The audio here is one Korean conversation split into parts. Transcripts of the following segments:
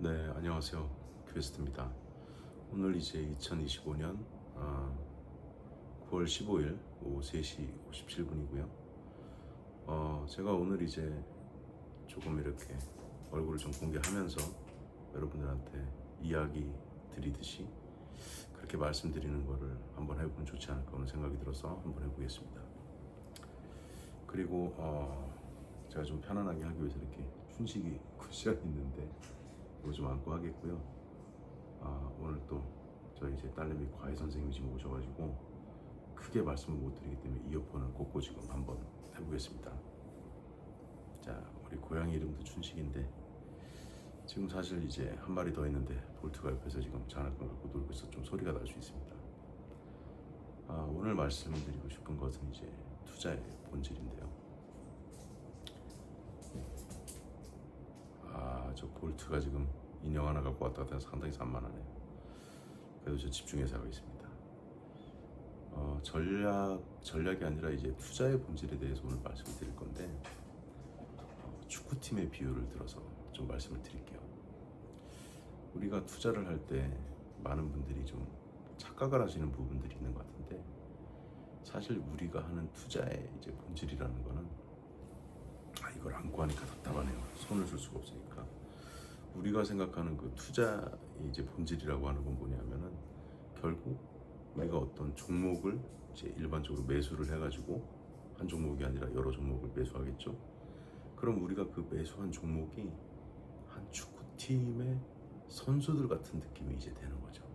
네, 안녕하세요. 퀘스트입니다. 오늘 이제 2025년 9월 15일 오후 3시 57분이고요. 제가 오늘 이제 조금 이렇게 얼굴을 좀 공개하면서 여러분들한테 이야기 드리듯이 그렇게 말씀드리는 거를 한번 해보면 좋지 않을까 하는 생각이 들어서 한번 해보겠습니다. 그리고 제가 좀 편안하게 하기 위해서 이렇게 춘식이 쿠션이 있는데 이거 좀 안고 하겠고요. 오늘 또 저희 제 딸내미 과외 선생님이 지금 오셔가지고 크게 말씀을 못 드리기 때문에 이어폰을 꽂고 지금 한번 해보겠습니다. 자, 우리 고양이 이름도 춘식인데 지금 사실 이제 한 마리 더 있는데 볼트가 옆에서 지금 장난감 갖고 놀고 있어 좀 소리가 날 수 있습니다. 오늘 말씀드리고 싶은 것은 이제 투자의 본질인데요. 저 볼트가 지금 인형 하나 갖고 왔다 갔다 해서 상당히 산만하네요. 그래도 저 집중해서 하고 있습니다. 전략이 아니라 이제 투자의 본질에 대해서 오늘 말씀을 드릴 건데 축구팀의 비유를 들어서 좀 말씀을 드릴게요. 우리가 투자를 할 때 많은 분들이 좀 착각을 하시는 부분들이 있는 것 같은데 사실 우리가 하는 투자의 이제 본질이라는 거는 이걸 안고 하니까 답답하네요. 손을 쓸 수가 없으니까. 우리가 생각하는 그 투자의 이제 본질이라고 하는 건 뭐냐면은 결국 우리가 어떤 종목을 이제 일반적으로 매수를 해가지고 한 종목이 아니라 여러 종목을 매수하겠죠. 그럼 우리가 그 매수한 종목이 한 축구팀의 선수들 같은 느낌이 이제 되는 거죠.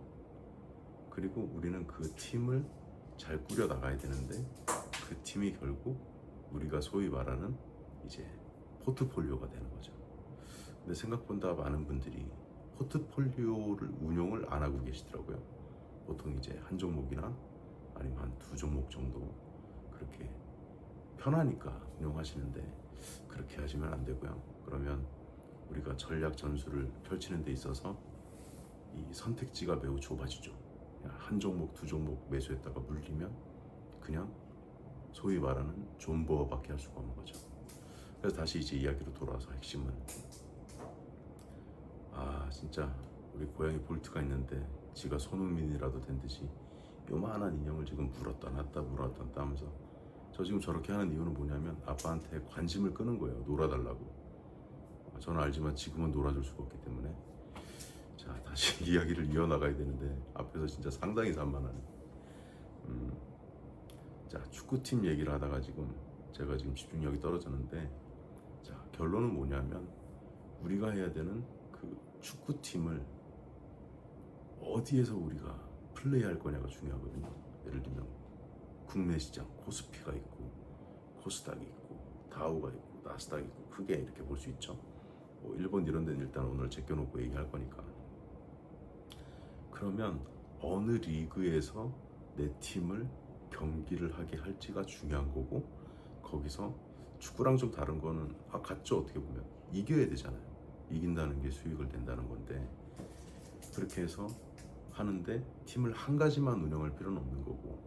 그리고 우리는 그 팀을 잘 꾸려 나가야 되는데 그 팀이 결국 우리가 소위 말하는 이제 포트폴리오가 되는 거죠. 근데 생각보다 많은 분들이 포트폴리오를 운용을 안 하고 계시더라고요. 보통 이제 한 종목이나 아니면 한 두 종목 정도 그렇게 편하니까 운용하시는데 그렇게 하시면 안 되고요. 그러면 우리가 전략 전술을 펼치는 데 있어서 이 선택지가 매우 좁아지죠. 한 종목, 두 종목 매수했다가 물리면 그냥 소위 말하는 존버밖에 할 수가 없는 거죠. 그래서 다시 이제 이야기로 돌아와서 핵심은 진짜 우리 고양이 볼트가 있는데 지가 손흥민이라도 된 듯이 요만한 인형을 지금 물었다 놨다 물었다 놨다 하면서 저 지금 저렇게 하는 이유는 뭐냐면 아빠한테 관심을 끄는 거예요. 놀아달라고. 저는 알지만 지금은 놀아줄 수가 없기 때문에 자 다시 이야기를 이어나가야 되는데 앞에서 진짜 상당히 산만하네. 자 축구팀 얘기를 하다가 지금 제가 지금 집중력이 떨어졌는데 자 결론은 뭐냐면 우리가 해야 되는 그 축구팀을 어디에서 우리가 플레이할 거냐가 중요하거든요. 예를 들면 국내 시장 코스피가 있고 코스닥이 있고 다우가 있고 나스닥이 있고 크게 이렇게 볼 수 있죠. 일본 이런 데는 일단 오늘 제껴놓고 얘기할 거니까. 그러면 어느 리그에서 내 팀을 경기를 하게 할지가 중요한 거고 거기서 축구랑 좀 다른 거는 같죠. 어떻게 보면 이겨야 되잖아요. 이긴다는 게 수익을 낸다는 건데 그렇게 해서 하는데 팀을 한 가지만 운영할 필요는 없는 거고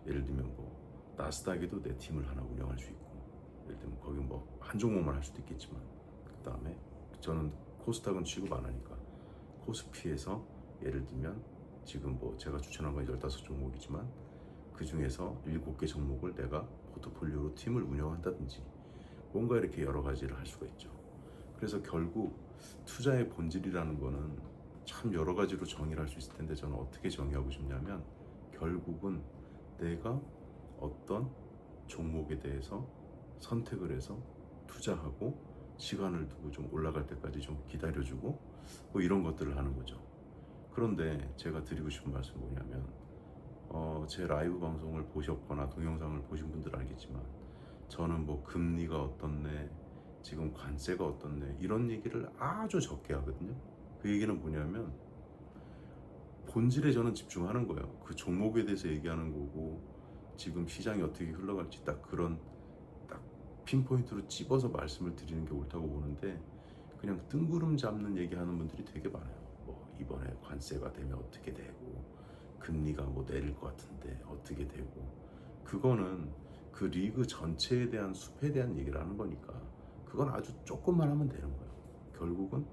예를 들면 뭐 나스닥에도 내 팀을 하나 운영할 수 있고 예를 들면 거기 뭐 한 종목만 할 수도 있겠지만 그 다음에 저는 코스닥은 취급 안 하니까 코스피에서 예를 들면 지금 뭐 제가 추천한 건 15종목이지만 그 중에서 7개 종목을 내가 포트폴리오로 팀을 운영한다든지 뭔가 이렇게 여러 가지를 할 수가 있죠. 그래서 결국 투자의 본질이라는 거는 참 여러 가지로 정의를 할 수 있을 텐데 저는 어떻게 정의하고 싶냐면 결국은 내가 어떤 종목에 대해서 선택을 해서 투자하고 시간을 두고 좀 올라갈 때까지 좀 기다려주고 뭐 이런 것들을 하는 거죠. 그런데 제가 드리고 싶은 말씀은 뭐냐면 제 라이브 방송을 보셨거나 동영상을 보신 분들은 알겠지만 저는 뭐 금리가 어떻네 지금 관세가 어떻네 이런 얘기를 아주 적게 하거든요. 그 얘기는 뭐냐면 본질에 저는 집중하는 거예요. 그 종목에 대해서 얘기하는 거고 지금 시장이 어떻게 흘러갈지 딱 그런 딱 핀포인트로 찝어서 말씀을 드리는 게 옳다고 보는데 그냥 뜬구름 잡는 얘기하는 분들이 되게 많아요. 뭐 이번에 관세가 되면 어떻게 되고 금리가 뭐 내릴 것 같은데 어떻게 되고 그거는 그 리그 전체에 대한 숲에 대한 얘기를 하는 거니까 그건 아주 조금만 하면 되는 거예요. 결국은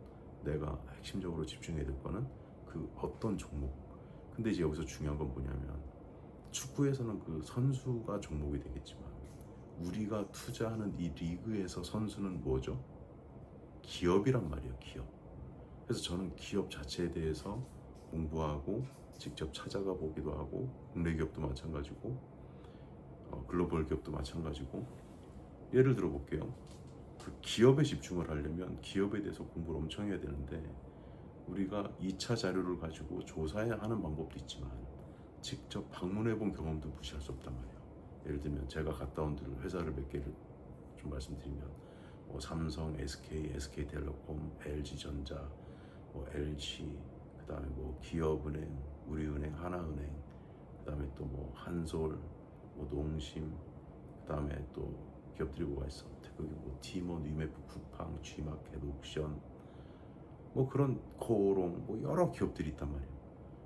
내가 핵심적으로 집중해야 될 거는 그 어떤 종목. 근데 이제 여기서 중요한 건 뭐냐면 축구에서는 그 선수가 종목이 되겠지만 우리가 투자하는 이 리그에서 선수는 뭐죠? 기업이란 말이에요, 기업. 그래서 저는 기업 자체에 대해서 공부하고 직접 찾아가 보기도 하고 국내 기업도 마찬가지고 글로벌 기업도 마찬가지고 예를 들어 볼게요. 그 기업에 집중을 하려면 기업에 대해서 공부를 엄청 해야 되는데 우리가 2차 자료를 가지고 조사해야 하는 방법도 있지만 직접 방문해 본 경험도 무시할 수 없단 말이에요. 예를 들면 제가 갔다 온 회사를 몇 개를 좀 말씀드리면 뭐 삼성, SK, SK텔레콤, LG전자, 뭐 LG, 그다음에 뭐 기업은행, 우리은행, 하나은행, 그다음에 또 뭐 한솔, 뭐 농심, 그다음에 또 기업들이 뭐가 있어? 거기 뭐 티몬, 위메프, 쿠팡, G마켓, 옥션, 뭐 그런 코오롱, 뭐 여러 기업들이 있단 말이에요.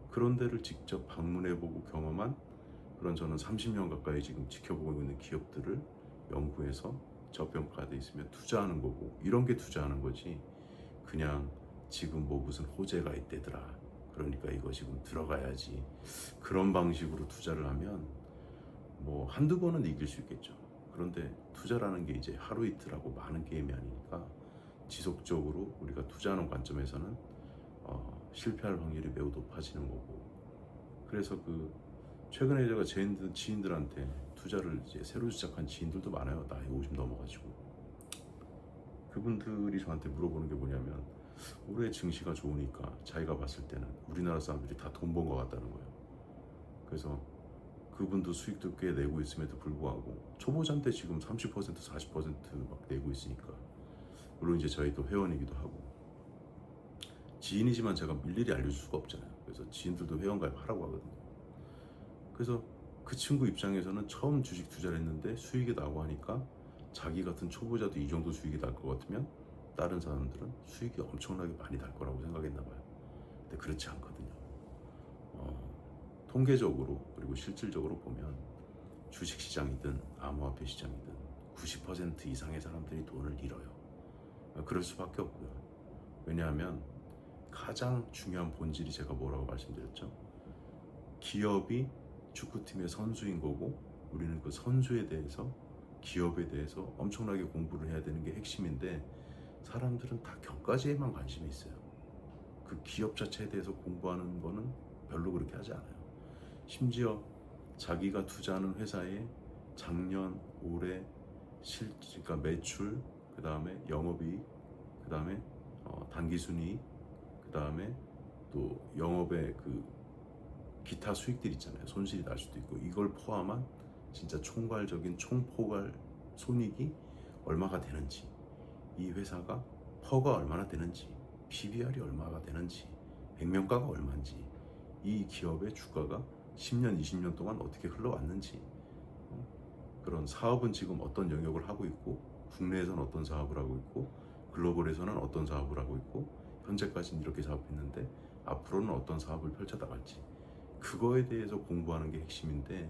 그런 데를 직접 방문해보고 경험한 그런 저는 30년 가까이 지금 지켜보고 있는 기업들을 연구해서 저평가돼 있으면 투자하는 거고 이런 게 투자하는 거지. 그냥 지금 뭐 무슨 호재가 있대더라. 그러니까 이거 지금 들어가야지. 그런 방식으로 투자를 하면 뭐 한두 번은 이길 수 있겠죠. 그런데 투자라는 게 이제 하루 이틀하고 많은 게임이 아니니까 지속적으로 우리가 투자하는 관점에서는 실패할 확률이 매우 높아지는 거고. 그래서 그 최근에 제가 제 지인들한테 투자를 이제 새로 시작한 지인들도 많아요. 나이 50 넘어가지고. 그분들이 저한테 물어보는 게 뭐냐면 올해 증시가 좋으니까 자기가 봤을 때는 우리나라 사람들이 다 돈 번 것 같다는 거예요. 그래서 그분도 수익도 꽤 내고 있음에도 불구하고 초보자인데 지금 30% 40%막 내고 있으니까, 물론 이제 저희 또 회원이기도 하고 지인이지만 제가 일일이 알려줄 수가 없잖아요. 그래서 지인들도 회원가입 하라고 하거든요. 그래서 그 친구 입장에서는 처음 주식 투자를 했는데 수익이 나고 하니까 자기 같은 초보자도 이 정도 수익이 날 것 같으면 다른 사람들은 수익이 엄청나게 많이 날 거라고 생각했나 봐요. 근데 그렇지 않거든요. 통계적으로 그리고 실질적으로 보면 주식시장이든 암호화폐 시장이든 90% 이상의 사람들이 돈을 잃어요. 그럴 수밖에 없고요. 왜냐하면 가장 중요한 본질이 제가 뭐라고 말씀드렸죠? 기업이 축구팀의 선수인 거고 우리는 그 선수에 대해서, 기업에 대해서 엄청나게 공부를 해야 되는 게 핵심인데 사람들은 다 격가지에만 관심이 있어요. 그 기업 자체에 대해서 공부하는 거는 별로 그렇게 하지 않아요. 심지어 자기가 투자하는 회사의 작년, 올해 그러니까 매출, 그 다음에 영업이익, 그 다음에 단기순이익, 그 다음에 또 영업의 그 기타 수익들 있잖아요. 손실이 날 수도 있고 이걸 포함한 진짜 총괄적인 총포괄 손익이 얼마가 되는지, 이 회사가 퍼가 얼마나 되는지, PBR이 얼마가 되는지, 액면가가 얼마인지, 이 기업의 주가가 10년, 20년 동안 어떻게 흘러왔는지, 그런 사업은 지금 어떤 영역을 하고 있고 국내에서는 어떤 사업을 하고 있고 글로벌에서는 어떤 사업을 하고 있고 현재까지는 이렇게 사업했는데 앞으로는 어떤 사업을 펼쳐나갈지, 그거에 대해서 공부하는 게 핵심인데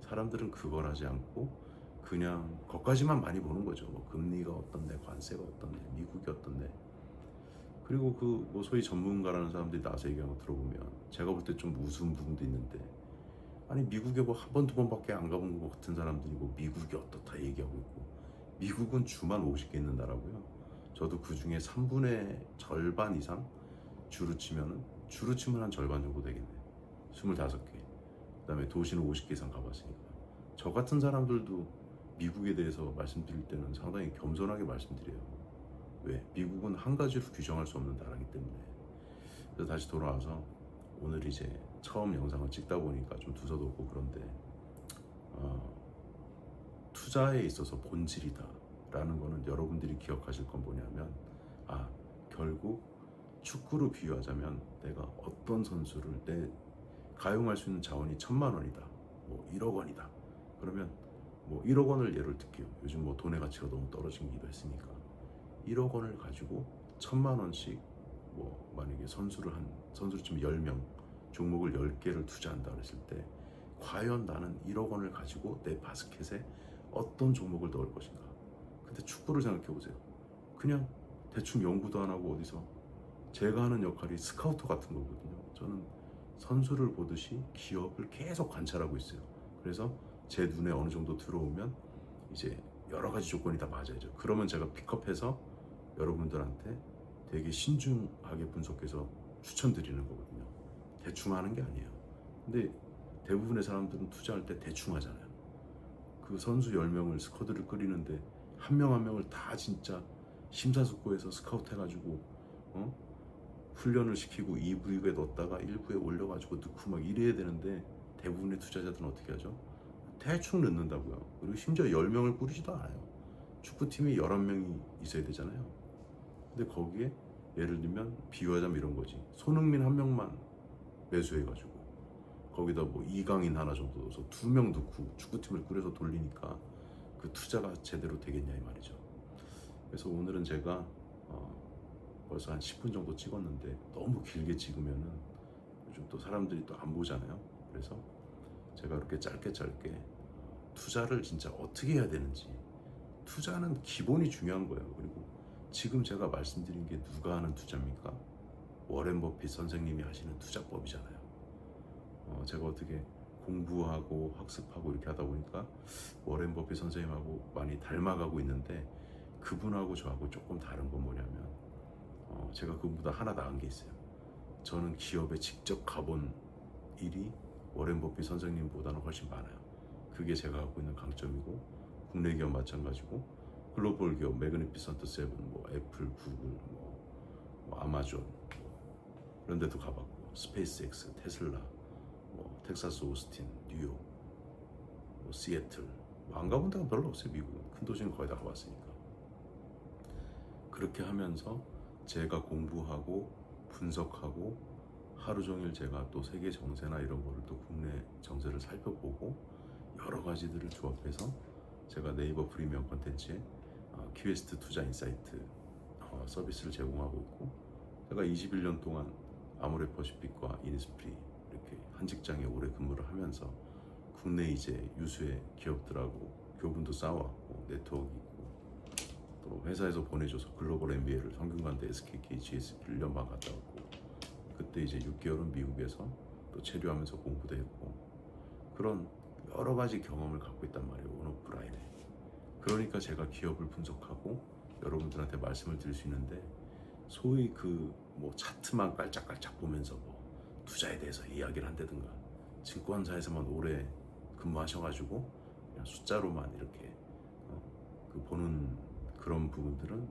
사람들은 그걸 하지 않고 그냥 거기까지만 많이 보는 거죠. 뭐 금리가 어떤데, 관세가 어떤데, 미국이 어떤데. 그리고 그 뭐 소위 전문가라는 사람들이 나와서 얘기하는 거 들어보면 제가 볼 때 좀 우스운 부분도 있는데, 아니 미국에 뭐 한 번 두 번밖에 안 가본 것 같은 사람들이 뭐 미국이 어떻다 얘기하고 있고, 미국은 주만 50개 있는 나라고요. 저도 그 중에 3분의 절반 이상 주로 치면 한 절반 정도 되겠네. 25개. 그 다음에 도시는 50개 이상 가봤으니까. 저 같은 사람들도 미국에 대해서 말씀드릴 때는 상당히 겸손하게 말씀드려요. 왜? 미국은 한 가지로 규정할 수 없는 나라이기 때문에. 그래서 다시 돌아와서 오늘 이제 처음 영상을 찍다 보니까 좀 두서없고 그런데 투자에 있어서 본질이다 라는 거는 여러분들이 기억하실 건 뭐냐면, 결국 축구로 비유하자면 내가 어떤 선수를 가용할 수 있는 자원이 1,000만 원이다, 뭐 1억 원이다. 그러면 뭐 1억 원을 예를 들게요. 요즘 뭐 돈의 가치가 너무 떨어지기도 했으니까 1억 원을 가지고 1,000만 원씩 뭐 만약에 선수를 치면 10명, 종목을 10개를 투자한다 그랬을 때 과연 나는 1억 원을 가지고 내 바스켓에 어떤 종목을 넣을 것인가. 근데 축구를 생각해 보세요. 그냥 대충 연구도 안 하고 어디서 제가 하는 역할이 스카우터 같은 거거든요. 저는 선수를 보듯이 기업을 계속 관찰하고 있어요. 그래서 제 눈에 어느 정도 들어오면 이제 여러 가지 조건이 다 맞아야죠. 그러면 제가 픽업해서 여러분들한테 되게 신중하게 분석해서 추천드리는 거거든요. 대충 하는 게 아니에요. 근데 대부분의 사람들은 투자할 때 대충 하잖아요. 그 선수 10명을 스쿼드를 끓이는데 한 명 한 명을 다 진짜 심사숙고해서 스카우트 해가지고 훈련을 시키고 2부에 넣었다가 1부에 올려가지고 넣고 막 이래야 되는데 대부분의 투자자들은 어떻게 하죠? 대충 넣는다고요. 그리고 심지어 10명을 꾸리지도 않아요. 축구팀이 11명이 있어야 되잖아요. 근데 거기에 예를 들면 비유하자면 이런 거지. 손흥민 한 명만 매수해가지고 거기다 뭐 이강인 하나 정도 넣어서 2명 넣고 축구팀을 꾸려서 돌리니까 그 투자가 제대로 되겠냐 이 말이죠. 그래서 오늘은 제가 벌써 한 10분 정도 찍었는데 너무 길게 찍으면은 요즘 또 사람들이 또 안 보잖아요. 그래서 제가 이렇게 짧게 투자를 진짜 어떻게 해야 되는지, 투자는 기본이 중요한 거예요. 그리고 지금 제가 말씀드린 게 누가 하는 투자입니까? 워렌 버핏 선생님이 하시는 투자법이잖아요. 제가 어떻게 공부하고 학습하고 이렇게 하다 보니까 워렌 버핏 선생님하고 많이 닮아가고 있는데, 그분하고 저하고 조금 다른 건 뭐냐면 제가 그분보다 하나 나은 게 있어요. 저는 기업에 직접 가본 일이 워렌 버핏 선생님보다는 훨씬 많아요. 그게 제가 갖고 있는 강점이고, 국내 기업 마찬가지고 글로벌 기업 매그니피선트 세븐, 뭐 애플, 구글, 뭐 아마존 이런 데도 가봤고, 스페이스X, 테슬라, 뭐 텍사스 오스틴, 뉴욕, 뭐 시애틀, 안 가본 데가 별로 없어요. 미국은 큰 도시는 거의 다 가봤으니까. 그렇게 하면서 제가 공부하고 분석하고 하루 종일 제가 또 세계 정세나 이런 거를 또 국내 정세를 살펴보고 여러 가지들을 조합해서 제가 네이버 프리미엄 콘텐츠에 퀘스트 투자 인사이트 서비스를 제공하고 있고, 제가 21년 동안 아모레퍼시픽과 이니스프리 이렇게 한 직장에 오래 근무를 하면서 국내 이제 유수의 기업들하고 교분도 쌓아왔고 네트워크 있고, 또 회사에서 보내줘서 글로벌 MBA를 성균관대 SKK GSB 1년 반 갔다 왔고, 그때 이제 6개월은 미국에서 또 체류하면서 공부도 했고, 그런 여러 가지 경험을 갖고 있단 말이에요. 온오프라인에. 그러니까 제가 기업을 분석하고 여러분들한테 말씀을 드릴 수 있는데, 소위 그 뭐 차트만 깔짝깔짝 보면서 뭐 투자에 대해서 이야기를 한다든가, 증권사에서만 오래 근무하셔가지고 그냥 숫자로만 이렇게 그 보는 그런 부분들은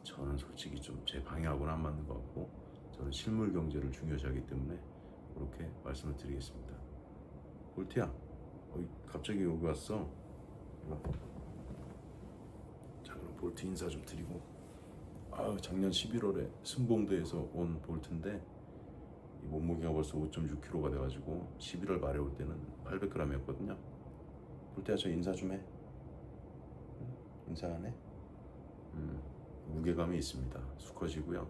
저는 솔직히 좀 제 방향하고는 안 맞는 것 같고, 저는 실물 경제를 중요시하기 때문에 그렇게 말씀을 드리겠습니다. 볼트야, 갑자기 여기 왔어. 자, 그럼 볼트 인사 좀 드리고. 작년 11월에 승봉대에서 온 볼트인데 이 몸무게가 벌써 5.6kg가 돼가지고 11월 말에 올 때는 800g이었거든요. 볼트야, 저 인사 좀 해. 인사 안 해? 무게감이 있습니다. 수컷이고요.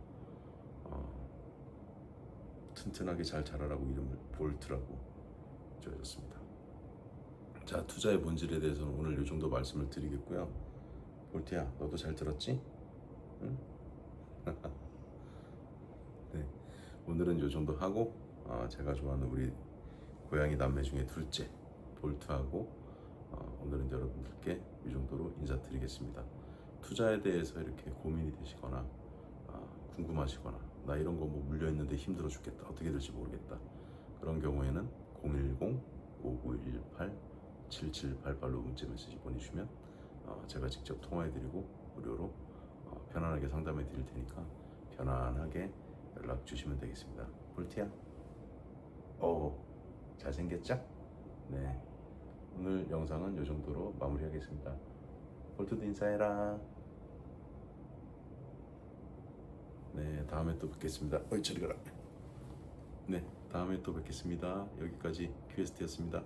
튼튼하게 잘 자라라고 이름을 볼트라고 지어줬습니다. 자, 투자의 본질에 대해서는 오늘 이 정도 말씀을 드리겠고요. 볼트야, 너도 잘 들었지? 응? 네, 오늘은 이 정도 하고 제가 좋아하는 우리 고양이 남매 중에 둘째 볼트하고 오늘은 여러분들께 이 정도로 인사드리겠습니다. 투자에 대해서 이렇게 고민이 되시거나 궁금하시거나, 나 이런 거 뭐 물려있는데 힘들어 죽겠다, 어떻게 될지 모르겠다, 그런 경우에는 010-5918-7788로 문자 메시지 보내주시면 제가 직접 통화해드리고 무료로 편안하게 상담해 드릴 테니까 편안하게 연락 주시면 되겠습니다. 볼트야, 잘생겼죠? 네, 오늘 영상은 이 정도로 마무리하겠습니다. 볼트도 인사해라. 네, 다음에 또 뵙겠습니다. 저리 가라. 네, 다음에 또 뵙겠습니다. 여기까지 퀘스트였습니다.